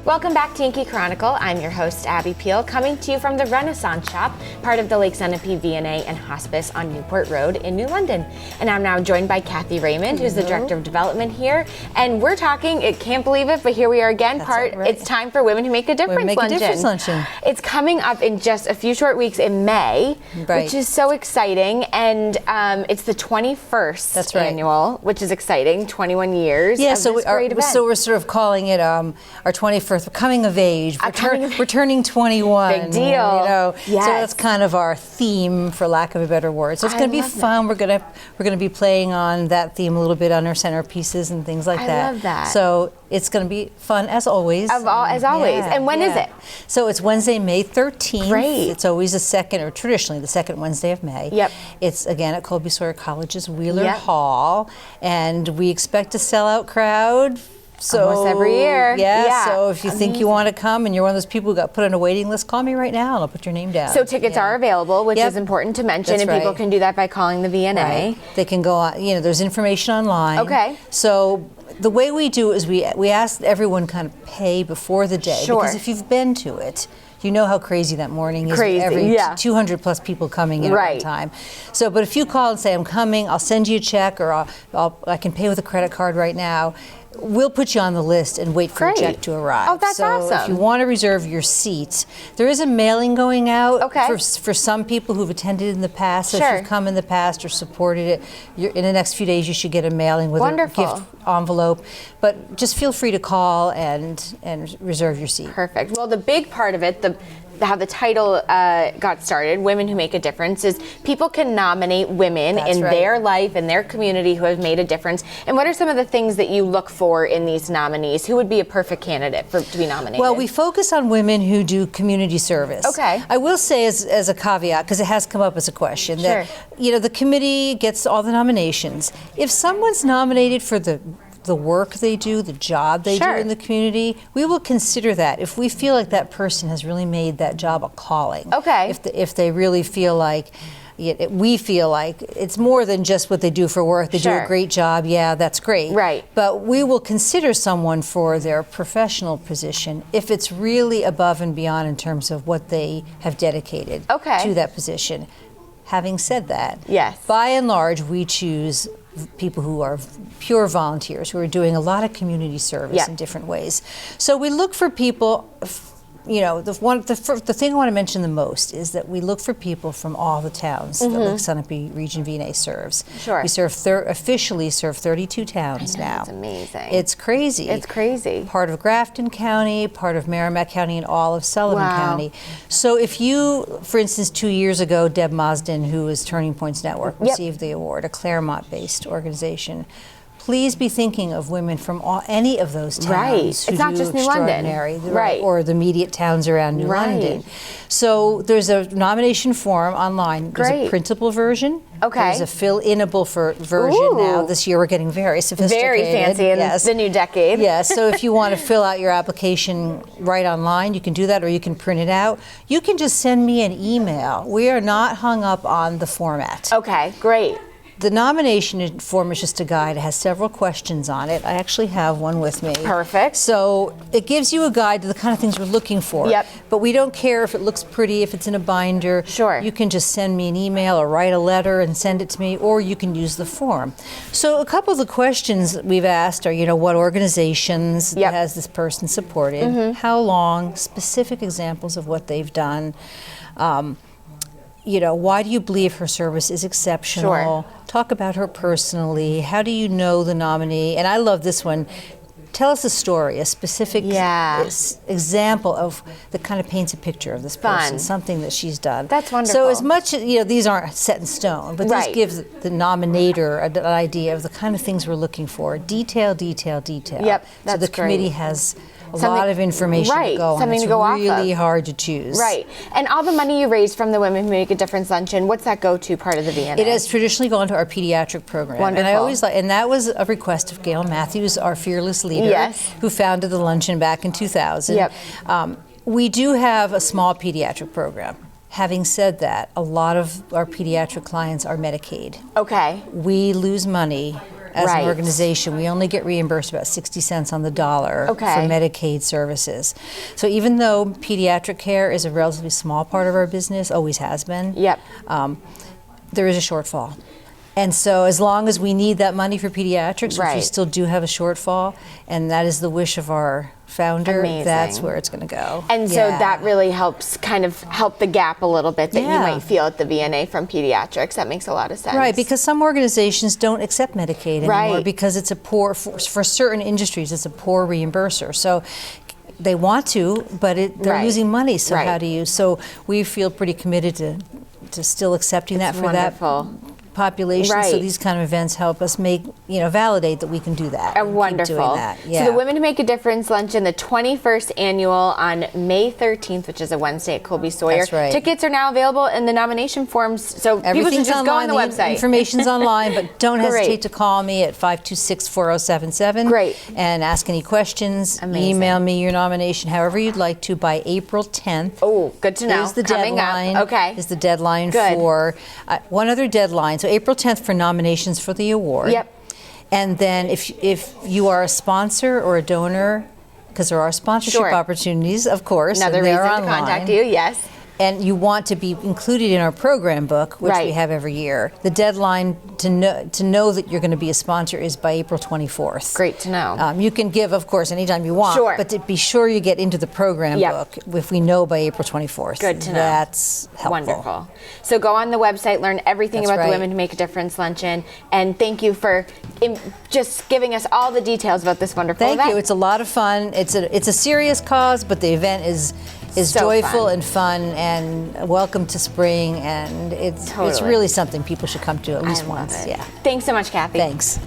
Welcome back to Yankee Chronicle. I'm your host, Abby Peel, coming to you from the Renaissance Shop, part of the Lake Sunapee VNA and Hospice on Newport Road in New London. And I'm now joined by Cathy Raymond, who's the Director of Development here. And we're talking, can't believe it, but here we are again, It's time for Women Who Make a Difference Luncheon. It's coming up in just a few short weeks in May, which is so exciting. And it's the 21st annual, which is exciting, 21 years. Yeah, so we're sort of calling it our 21st coming of age. We're turning 21. Big deal. You know, so that's kind of our theme, for lack of a better word. So it's going to be fun. We're going to be playing on that theme a little bit on our centerpieces and things like that. I love that. So it's going to be fun as always. As always. Yeah, and when is it? So it's Wednesday, May 13th. Great. It's always traditionally the second Wednesday of May. Yep. It's again at Colby Sawyer College's Wheeler Hall, and we expect a sellout crowd. So, almost every year. Yeah, so if you think you want to come and you're one of those people who got put on a waiting list, call me right now and I'll put your name down. So tickets are available, which is important to mention, and people can do that by calling the VNA. Right. They can go on, there's information online. Okay. So the way we do it is we ask everyone kind of pay before the day. Sure. Because if you've been to it, you know how crazy that morning is. Crazy, every 200 plus people coming in at one time. So, but if you call and say, I'm coming, I'll send you a check, or I can pay with a credit card right now, we'll put you on the list and wait for your check to arrive. Oh, that's awesome. So if you want to reserve your seats, there is a mailing going out for some people who've attended in the past. So if you've come in the past or supported it, in the next few days you should get a mailing with a gift envelope. But just feel free to call and reserve your seat. Perfect. Well, the big part of it, how the title got started, Women Who Make a Difference, is people can nominate women in their life, in their community, who have made a difference. And what are some of the things that you look for in these nominees? Who would be a perfect candidate to be nominated? Well, we focus on women who do community service. Okay. I will say as a caveat, because it has come up as a question, that the committee gets all the nominations. If someone's nominated for the work they do, the job they do in the community, we will consider that if we feel like that person has really made that job a calling. Okay. If they really feel like, we feel like it's more than just what they do for work. They do a great job, that's great. Right. But we will consider someone for their professional position if it's really above and beyond in terms of what they have dedicated to that position. Having said that, by and large, we choose people who are pure volunteers, who are doing a lot of community service in different ways. So we look for people, the thing I want to mention the most is that we look for people from all the towns that Lake Sunapee Region VNA serves. Sure. We officially serve 32 towns now. That's amazing. It's crazy. It's crazy. Part of Grafton County, part of Merrimack County, and all of Sullivan County. So if you, for instance, 2 years ago, Deb Mosden, who is Turning Points Network, received the award, a Claremont-based organization. Please be thinking of women from any of those towns who it's not do just New London. Or the immediate towns around New London. So there's a nomination form online. There's a printable version. There's a fill-inable version now. This year we're getting very sophisticated. Very fancy in the new decade. So if you want to fill out your application right online, you can do that, or you can print it out. You can just send me an email. We are not hung up on the format. Okay, great. The nomination form is just a guide. It has several questions on it. I actually have one with me. Perfect. So it gives you a guide to the kind of things we're looking for. But we don't care if it looks pretty, if it's in a binder. You can just send me an email or write a letter and send it to me, or you can use the form. So a couple of the questions that we've asked are, what organizations has this person supported, how long, specific examples of what they've done. Why do you believe her service is exceptional? Talk about her personally. How do you know the nominee? And I love this one. Tell us a story, a specific example of that kind of paints a picture of this person, something that she's done. That's wonderful. So as much, these aren't set in stone, but this gives the nominator an idea of the kind of things we're looking for. Detail, detail, detail. So the committee has a lot of information to go on. It's really hard to choose. And all the money you raise from the Women Who Make a Difference Luncheon, what's that go to part of the VNA? It has traditionally gone to our pediatric program. Wonderful. And I always and that was a request of Gail Matthews, our fearless leader, who founded the Luncheon back in 2000. We do have a small pediatric program. Having said that, a lot of our pediatric clients are Medicaid. Okay. We lose money as an organization. We only get reimbursed about 60 cents on the dollar for Medicaid services. So even though pediatric care is a relatively small part of our business, always has been, there is a shortfall. And so as long as we need that money for pediatrics, which we still do have a shortfall, and that is the wish of our founder, that's where it's going to go. And so that really helps kind of help the gap a little bit that you might feel at the VNA from pediatrics. That makes a lot of sense. Right, because some organizations don't accept Medicaid anymore because it's a poor, for certain industries, it's a poor reimburser. So they want to, but they're losing money, so how do you? So we feel pretty committed to still accepting that for that population. So these kind of events help us validate that we can do that. Wonderful. Keep doing that. So the Women Who Make a Difference Luncheon, the 21st annual on May 13th, which is a Wednesday at Colby Sawyer. That's right. Tickets are now available in the nomination forms, so people should just go on the website. Information's online, but don't hesitate to call me at 526-4077. Great. And ask any questions. Email me your nomination, however you'd like to, by April 10th. Oh, good to know. Is the deadline. Is the deadline for one other deadline. So April 10th for nominations for the award. And then if you are a sponsor or a donor, because there are sponsorship opportunities, of course. Another reason to contact you, and you want to be included in our program book, which we have every year, the deadline to know that you're going to be a sponsor is by April 24th. Great to know. You can give, of course, anytime you want, but to be sure you get into the program book if we know by April 24th. Good to know. That's helpful. Wonderful. So go on the website, learn everything about the Women Who Make a Difference Luncheon, and thank you for just giving us all the details about this wonderful event. Thank you. It's a lot of fun. It's a serious cause, but the event is so joyful and fun, and welcome to spring, and it's really something people should come to at least once. Thanks so much, Cathy. Thanks.